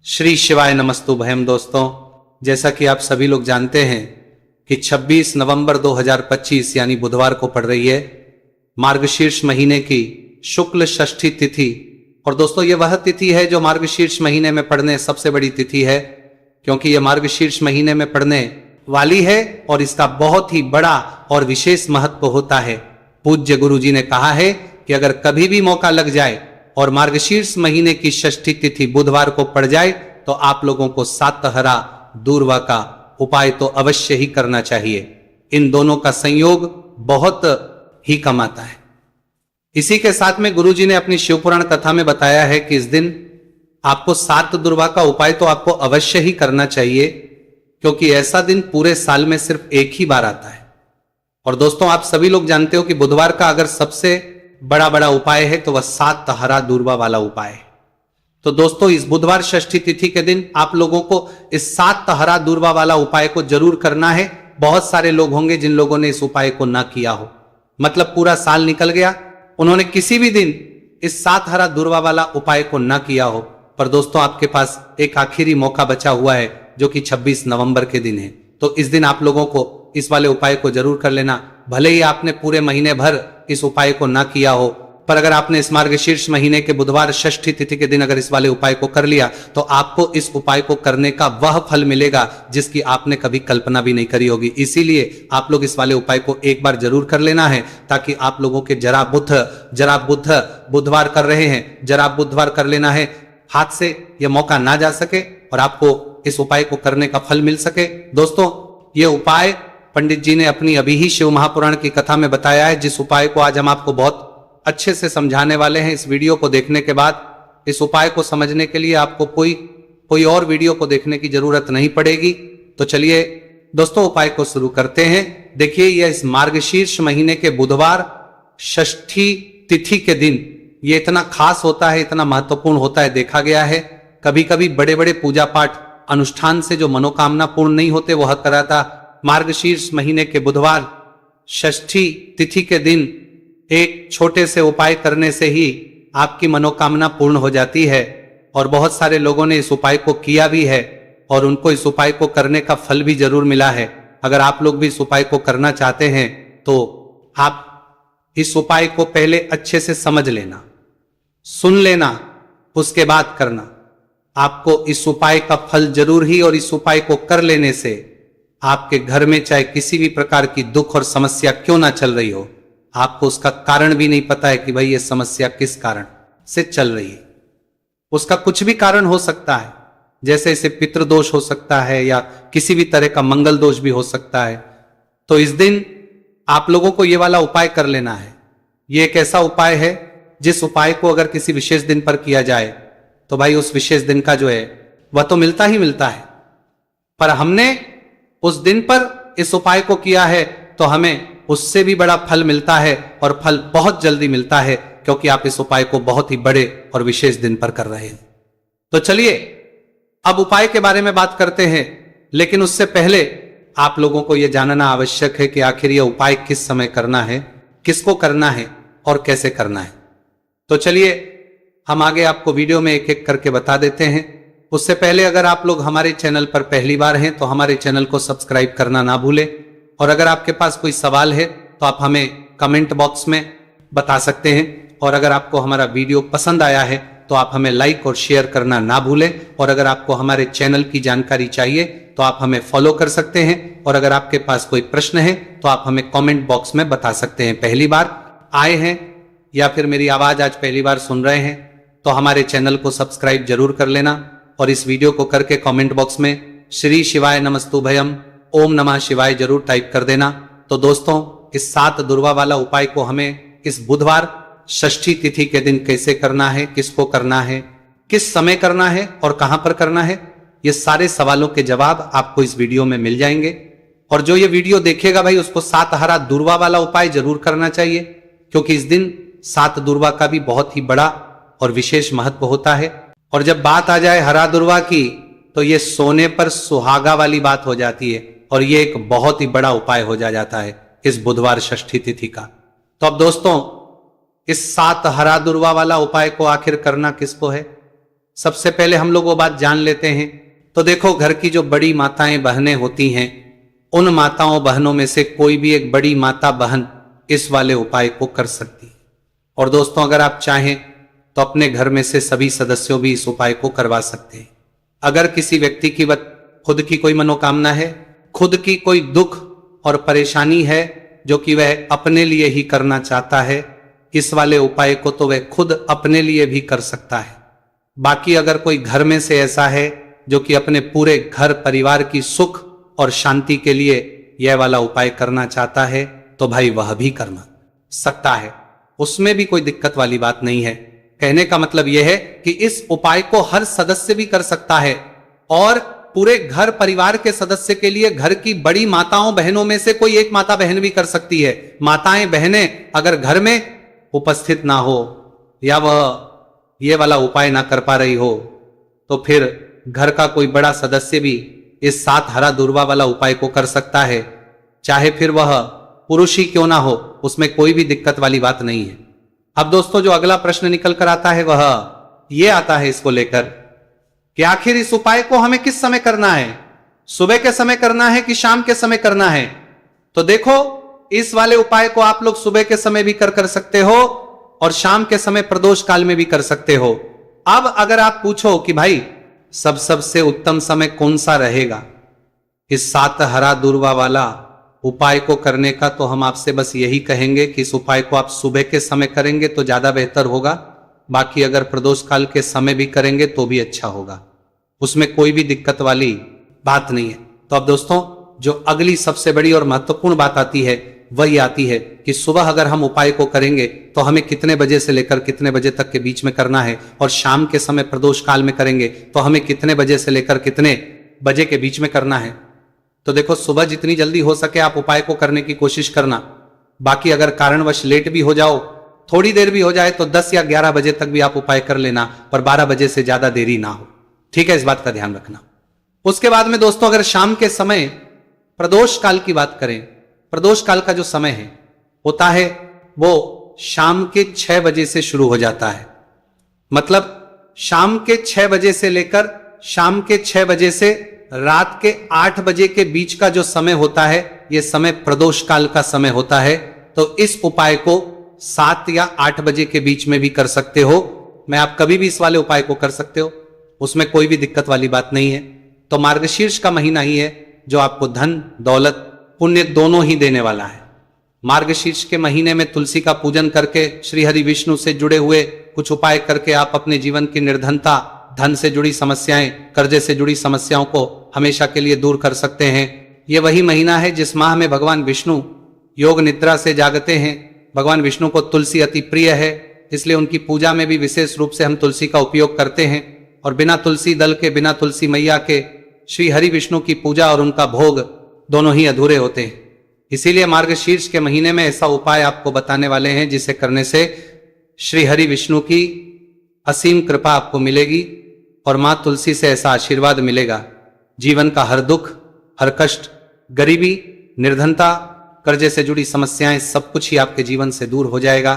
श्री शिवाय नमस्तुभयम। दोस्तों, जैसा कि आप सभी लोग जानते हैं कि 26 नवंबर 2025 यानी बुधवार को पड़ रही है मार्गशीर्ष महीने की शुक्ल षष्ठी तिथि। और दोस्तों, ये वह तिथि है जो मार्गशीर्ष महीने में पड़ने सबसे बड़ी तिथि है, क्योंकि यह मार्गशीर्ष महीने में पड़ने वाली है और इसका बहुत ही बड़ा और विशेष महत्व होता है। पूज्य गुरु जी ने कहा है कि अगर कभी भी मौका लग जाए और मार्गशीर्ष महीने की षष्ठी तिथि बुधवार को पड़ जाए तो आप लोगों को सातहरा दूर्वा का उपाय तो अवश्य ही करना चाहिए। इन दोनों का संयोग बहुत ही कम आता है। इसी के साथ में गुरुजी ने अपनी शिवपुराण कथा में बताया है कि इस दिन आपको सात दुर्वा का उपाय तो आपको अवश्य ही करना चाहिए, क्योंकि ऐसा दिन पूरे साल में सिर्फ एक ही बार आता है। और दोस्तों, आप सभी लोग जानते हो कि बुधवार का अगर सबसे बड़ा उपाय है तो वह सातहरा दूर्वा वाला उपाय है। तो दोस्तों, इस बुधवार षष्ठी तिथि के दिन आप लोगों को इस सातहरा दूर्वा वाला उपाय को जरूर करना है। बहुत सारे लोग होंगे जिन लोगों ने इस उपाय को ना किया हो, मतलब पूरा साल निकल गया, उन्होंने किसी भी दिन इस सातहरा दूर्वा वाला उपाय को ना किया हो। पर दोस्तों, आपके पास एक आखिरी मौका बचा हुआ है जो कि 26 नवंबर के दिन है। तो इस दिन आप लोगों को इस वाले उपाय को जरूर कर लेना। भले ही आपने पूरे महीने भर इस उपाय को ना किया हो, पर अगर आपने इस मार्गशीर्ष महीने के बुधवार षष्ठी तिथि के दिन अगर इस वाले उपाय को कर लिया तो आपको इस उपाय को करने का वह फल मिलेगा जिसकी आपने कभी कल्पना भी नहीं करी होगी। इसीलिए आप लोग इस वाले उपाय को एक बार जरूर कर लेना है, ताकि आप लोगों के जरा बुध बुधवार कर रहे हैं, जरा बुधवार कर लेना है, हाथ से यह मौका ना जा सके और आपको इस उपाय को करने का फल मिल सके। दोस्तों, यह उपाय पंडित जी ने अपनी अभी ही शिव महापुराण की कथा में बताया है, जिस उपाय को आज हम आपको बहुत अच्छे से समझाने वाले हैं। इस वीडियो को देखने के बाद इस उपाय को समझने के लिए आपको कोई और वीडियो को देखने की जरूरत नहीं पड़ेगी। तो चलिए दोस्तों, उपाय को शुरू करते हैं। देखिए, यह इस मार्गशीर्ष महीने के बुधवार षष्ठी तिथि के दिन ये इतना खास होता है, इतना महत्वपूर्ण होता है। देखा गया है कभी कभी बड़े बड़े पूजा पाठ अनुष्ठान से जो मनोकामना पूर्ण नहीं होते वह कराता मार्गशीर्ष महीने के बुधवार षष्ठी तिथि के दिन एक छोटे से उपाय करने से ही आपकी मनोकामना पूर्ण हो जाती है। और बहुत सारे लोगों ने इस उपाय को किया भी है और उनको इस उपाय को करने का फल भी जरूर मिला है। अगर आप लोग भी इस उपाय को करना चाहते हैं तो आप इस उपाय को पहले अच्छे से समझ लेना, सुन लेना, उसके बाद करना। आपको इस उपाय का फल जरूर ही, और इस उपाय को कर लेने से आपके घर में चाहे किसी भी प्रकार की दुख और समस्या क्यों ना चल रही हो, आपको उसका कारण भी नहीं पता है कि भाई ये समस्या किस कारण से चल रही है। उसका कुछ भी कारण हो सकता है, जैसे इसे पितृदोष हो सकता है या किसी भी तरह का मंगल दोष भी हो सकता है। तो इस दिन आप लोगों को ये वाला उपाय कर लेना है। ये एक ऐसा उपाय है जिस उपाय को अगर किसी विशेष दिन पर किया जाए तो भाई उस विशेष दिन का जो है वह तो मिलता ही मिलता है। पर हमने उस दिन पर इस उपाय को किया है तो हमें उससे भी बड़ा फल मिलता है, और फल बहुत जल्दी मिलता है, क्योंकि आप इस उपाय को बहुत ही बड़े और विशेष दिन पर कर रहे हैं। तो चलिए अब उपाय के बारे में बात करते हैं, लेकिन उससे पहले आप लोगों को यह जानना आवश्यक है कि आखिर यह उपाय किस समय करना है, किसको करना है और कैसे करना है। तो चलिए हम आगे आपको वीडियो में एक एक करके बता देते हैं। उससे पहले अगर आप लोग हमारे चैनल पर पहली बार हैं तो हमारे चैनल को सब्सक्राइब करना ना भूलें, और अगर आपके पास कोई सवाल है तो आप हमें कमेंट बॉक्स में बता सकते हैं। और अगर आपको हमारा वीडियो पसंद आया है तो आप हमें लाइक और शेयर करना ना भूलें। और अगर आपको हमारे चैनल की जानकारी चाहिए तो आप हमें फॉलो कर सकते हैं। और अगर आपके पास कोई प्रश्न है तो आप हमें कमेंट बॉक्स में बता सकते हैं। पहली बार आए हैं या फिर मेरी आवाज आज पहली बार सुन रहे हैं तो हमारे चैनल को सब्सक्राइब जरूर कर लेना, और इस वीडियो को करके कमेंट बॉक्स में श्री शिवाय नमस्तुभयम ओम नमः शिवाय जरूर टाइप कर देना। तो दोस्तों, इस सात दुर्वा वाला उपाय को हमें इस बुधवार षष्ठी तिथि के दिन कैसे करना है, किसको करना है, किस समय करना है और कहां पर करना है, ये सारे सवालों के जवाब आपको इस वीडियो में मिल जाएंगे। और जो ये वीडियो देखेगा भाई उसको सातहरा दुर्वा वाला उपाय जरूर करना चाहिए, क्योंकि इस दिन सात दुर्वा का भी बहुत ही बड़ा और विशेष महत्व होता है। और जब बात आ जाए हरा दुर्वा की तो ये सोने पर सुहागा वाली बात हो जाती है, और ये एक बहुत ही बड़ा उपाय हो जाता है इस बुधवार षष्ठी तिथि का। तो अब दोस्तों, इस सात हरा दुर्वा वाला उपाय को आखिर करना किसको है, सबसे पहले हम लोग वो बात जान लेते हैं। तो देखो, घर की जो बड़ी माताएं बहनें होती हैं, उन माताओं बहनों में से कोई भी एक बड़ी माता बहन इस वाले उपाय को कर सकती है। और दोस्तों, अगर आप चाहें तो अपने घर में से सभी सदस्यों भी इस उपाय को करवा सकते हैं। अगर किसी व्यक्ति की खुद की कोई मनोकामना है, खुद की कोई दुख और परेशानी है जो कि वह अपने लिए ही करना चाहता है, इस वाले उपाय को तो वह खुद अपने लिए भी कर सकता है। बाकी अगर कोई घर में से ऐसा है जो कि अपने पूरे घर परिवार की सुख और शांति के लिए यह वाला उपाय करना चाहता है, तो भाई वह भी करना सकता है, उसमें भी कोई दिक्कत वाली बात नहीं है। कहने का मतलब यह है कि इस उपाय को हर सदस्य भी कर सकता है और पूरे घर परिवार के सदस्य के लिए घर की बड़ी माताओं बहनों में से कोई एक माता बहन भी कर सकती है। माताएं बहनें अगर घर में उपस्थित ना हो या वह ये वाला उपाय ना कर पा रही हो, तो फिर घर का कोई बड़ा सदस्य भी इस 7 हरा दूर्वा वाला उपाय को कर सकता है, चाहे फिर वह पुरुष ही क्यों ना हो, उसमें कोई भी दिक्कत वाली बात नहीं है। अब दोस्तों, जो अगला प्रश्न निकल कर आता है वह यह आता है इसको लेकर कि आखिर इस उपाय को हमें किस समय करना है, सुबह के समय करना है कि शाम के समय करना है। तो देखो, इस वाले उपाय को आप लोग सुबह के समय भी कर सकते हो और शाम के समय प्रदोष काल में भी कर सकते हो। अब अगर आप पूछो कि भाई सबसे उत्तम समय कौन सा रहेगा इस 7 हरा दूर्वा वाला उपाय को करने का, तो हम आपसे बस यही कहेंगे कि इस उपाय को आप सुबह के समय करेंगे तो ज्यादा बेहतर होगा। बाकी अगर प्रदोष काल के समय भी करेंगे तो भी अच्छा होगा, उसमें कोई भी दिक्कत वाली बात नहीं है। तो अब दोस्तों, जो अगली सबसे बड़ी और महत्वपूर्ण बात आती है वही आती है कि सुबह अगर हम उपाय को करेंगे तो हमें कितने बजे से लेकर कितने बजे तक के बीच में करना है, और शाम के समय प्रदोष काल में करेंगे तो हमें कितने बजे से लेकर कितने बजे के बीच में करना है। तो देखो, सुबह जितनी जल्दी हो सके आप उपाय को करने की कोशिश करना। बाकी अगर कारणवश लेट भी हो जाओ, थोड़ी देर भी हो जाए, तो 10 या 11 बजे तक भी आप उपाय कर लेना, पर 12 बजे से ज्यादा देरी ना हो। ठीक है, इस बात का ध्यान रखना। उसके बाद में दोस्तों, अगर शाम के समय प्रदोष काल की बात करें, प्रदोष काल का जो समय है होता है वो शाम के 6 बजे से शुरू हो जाता है। मतलब शाम के 6 बजे से लेकर शाम के 6 बजे से रात के 8 बजे के बीच का जो समय होता है, यह समय प्रदोष काल का समय होता है। तो इस उपाय को 7 या 8 बजे के बीच में भी कर सकते हो। मैं आप कभी भी इस वाले उपाय को कर सकते हो, उसमें कोई भी दिक्कत वाली बात नहीं है। तो मार्गशीर्ष का महीना ही है जो आपको धन, दौलत, पुण्य दोनों ही देने वाला है। मार्गशीर्ष के महीने में तुलसी का पूजन करके, श्री हरि विष्णु से जुड़े हुए कुछ उपाय करके आप अपने जीवन की निर्धनता, धन से जुड़ी समस्याएं, कर्जे से जुड़ी समस्याओं को हमेशा के लिए दूर कर सकते हैं। यह वही महीना है जिस माह में भगवान विष्णु योग निद्रा से जागते हैं। भगवान विष्णु को तुलसी अति प्रिय है, इसलिए उनकी पूजा में भी विशेष रूप से हम तुलसी का उपयोग करते हैं। और बिना तुलसी दल के, बिना तुलसी मैया के श्री हरि विष्णु की पूजा और उनका भोग दोनों ही अधूरे होते हैं। इसीलिए मार्गशीर्ष के महीने में ऐसा उपाय आपको बताने वाले हैं जिसे करने से श्री हरि विष्णु की असीम कृपा आपको मिलेगी और मां तुलसी से ऐसा आशीर्वाद मिलेगा, जीवन का हर दुख, हर कष्ट, गरीबी, निर्धनता, कर्जे से जुड़ी समस्याएं, सब कुछ ही आपके जीवन से दूर हो जाएगा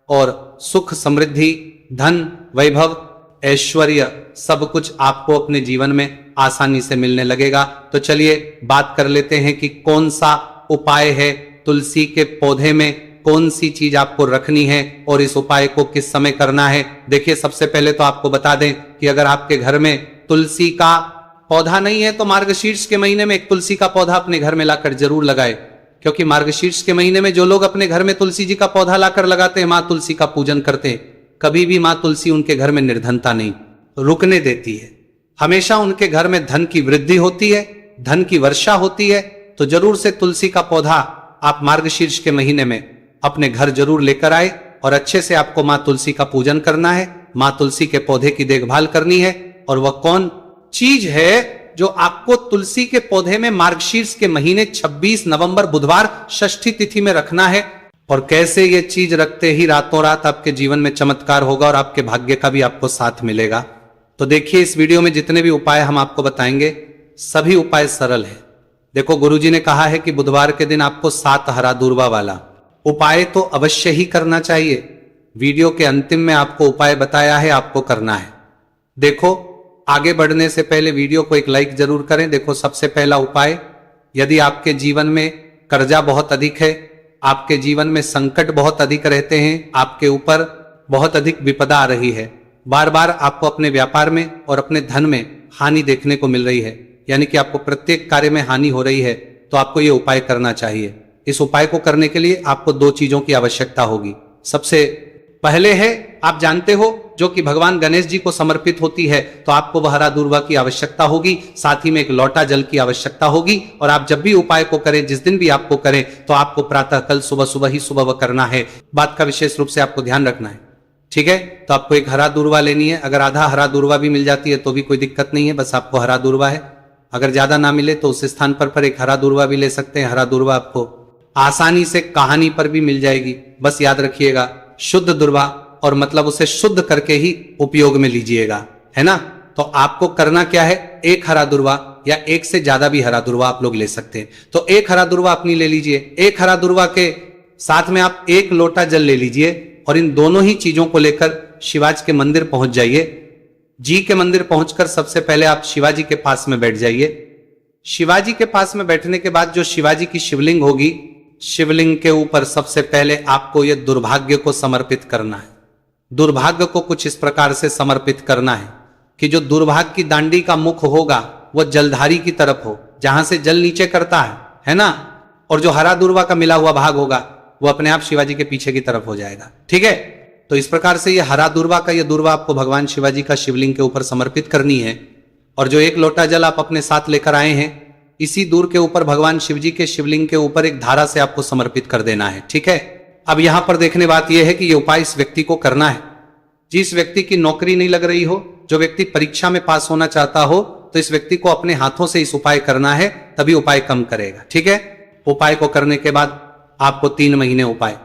और सुख, समृद्धि, धन, वैभव, ऐश्वर्य सब कुछ आपको अपने जीवन में आसानी से मिलने लगेगा। तो चलिए बात कर लेते हैं कि कौन सा उपाय है, तुलसी के पौधे में कौन सी चीज आपको रखनी है और इस उपाय को किस समय करना है। देखिए, सबसे पहले तो आपको बता दें कि अगर आपके घर में तुलसी का पौधा नहीं है तो मार्गशीर्ष के महीने में एक तुलसी का पौधा अपने घर में लाकर जरूर लगाए, क्योंकि मार्गशीर्ष के महीने में जो लोग अपने घर में तुलसी जी का पौधा लाकर लगाते हैं, मां तुलसी का पूजन करते हैं, कभी भी मां तुलसी उनके घर में निर्धनता नहीं रुकने देती है। हमेशा उनके घर में धन की वृद्धि होती है, धन की वर्षा होती है। तो जरूर से तुलसी का पौधा आप मार्गशीर्ष के महीने में अपने घर जरूर लेकर आए और अच्छे से आपको मां तुलसी का पूजन करना है, मां तुलसी के पौधे की देखभाल करनी है। और वह कौन चीज है जो आपको तुलसी के पौधे में मार्गशीर्ष के महीने 26 नवंबर बुधवार षष्ठी तिथि में रखना है, और कैसे ये चीज रखते ही रातों रात आपके जीवन में चमत्कार होगा और आपके भाग्य का भी आपको साथ मिलेगा। तो देखिए, इस वीडियो में जितने भी उपाय हम आपको बताएंगे सभी उपाय सरल है। देखो, गुरुजी ने कहा है कि बुधवार के दिन आपको 7 हरा दूर्वा वाला उपाय तो अवश्य ही करना चाहिए। वीडियो के अंतिम में आपको उपाय बताया है, आपको करना है। देखो, आगे बढ़ने से पहले वीडियो को एक लाइक जरूर करें। देखो, सबसे पहला उपाय, यदि आपके जीवन में कर्जा बहुत अधिक है, आपके जीवन में संकट बहुत अधिक रहते हैं, आपके ऊपर बहुत अधिक विपदा आ रही है, बार बार आपको अपने व्यापार में और अपने धन में हानि देखने को मिल रही है, यानी कि आपको प्रत्येक कार्य में हानि हो रही है, तो आपको यह उपाय करना चाहिए। इस उपाय को करने के लिए आपको दो चीजों की आवश्यकता होगी। सबसे पहले है, आप जानते हो, जो कि भगवान गणेश जी को समर्पित होती है, तो आपको वह हरा दूर्वा की आवश्यकता होगी, साथ ही में एक लोटा जल की आवश्यकता होगी। और आप जब भी उपाय को करें, जिस दिन भी आपको करें, तो आपको प्रातः कल सुबह ही सुबह करना है। बात का विशेष रूप से आपको ध्यान रखना है, ठीक है। तो आपको एक हरा दूर्वा लेनी है। अगर आधा हरा दूर्वा भी मिल जाती है तो भी कोई दिक्कत नहीं है, बस आपको हरा दूर्वा है। अगर ज्यादा ना मिले तो उस स्थान पर एक हरा दूर्वा भी ले सकते हैं। हरा दूर्वा आपको आसानी से कहानी पर भी मिल जाएगी। बस याद रखिएगा, शुद्ध दूर्वा, और मतलब उसे शुद्ध करके ही उपयोग में लीजिएगा, है ना। तो आपको करना क्या है, एक हरा दूर्वा या एक से ज्यादा भी हरा दूर्वा आप लोग ले सकते हैं। तो एक हरा दूर्वा अपनी ले लीजिए। एक हरा दूर्वा के साथ में आप एक लोटा जल ले लीजिए, और इन दोनों ही चीजों को लेकर शिवाजी के मंदिर पहुंच जाइए। जी के मंदिर पहुंचकर सबसे पहले आप शिवाजी के पास में बैठ जाइए। शिवाजी के पास में बैठने के बाद जो शिवाजी की शिवलिंग होगी, शिवलिंग के ऊपर सबसे पहले आपको यह दुर्भाग्य को समर्पित करना है। दुर्भाग्य को कुछ इस प्रकार से समर्पित करना है कि जो दुर्भाग्य की दांडी का मुख होगा वह जलधारी की तरफ हो, जहां से जल नीचे करता है ना। और जो हरा दूर्वा का मिला हुआ भाग होगा वो अपने आप शिवाजी के पीछे की तरफ हो जाएगा, ठीक है। तो इस प्रकार से ये हरा दूर्वा का ये दूर्वा आपको भगवान शिवाजी का शिवलिंग के ऊपर समर्पित करनी है। और जो एक लोटा जल आप अपने साथ लेकर आए हैं, इसी दूर के ऊपर भगवान शिवजी के शिवलिंग के ऊपर एक धारा से आपको समर्पित कर देना है, ठीक है। अब यहां पर देखने बात यह है कि यह उपाय इस व्यक्ति को करना है जिस व्यक्ति की नौकरी नहीं लग रही हो, जो व्यक्ति परीक्षा में पास होना चाहता हो, तो इस व्यक्ति को अपने हाथों से इस उपाय करना है, तभी उपाय कम करेगा, ठीक है। उपाय को करने के बाद आपको 3 महीने उपाय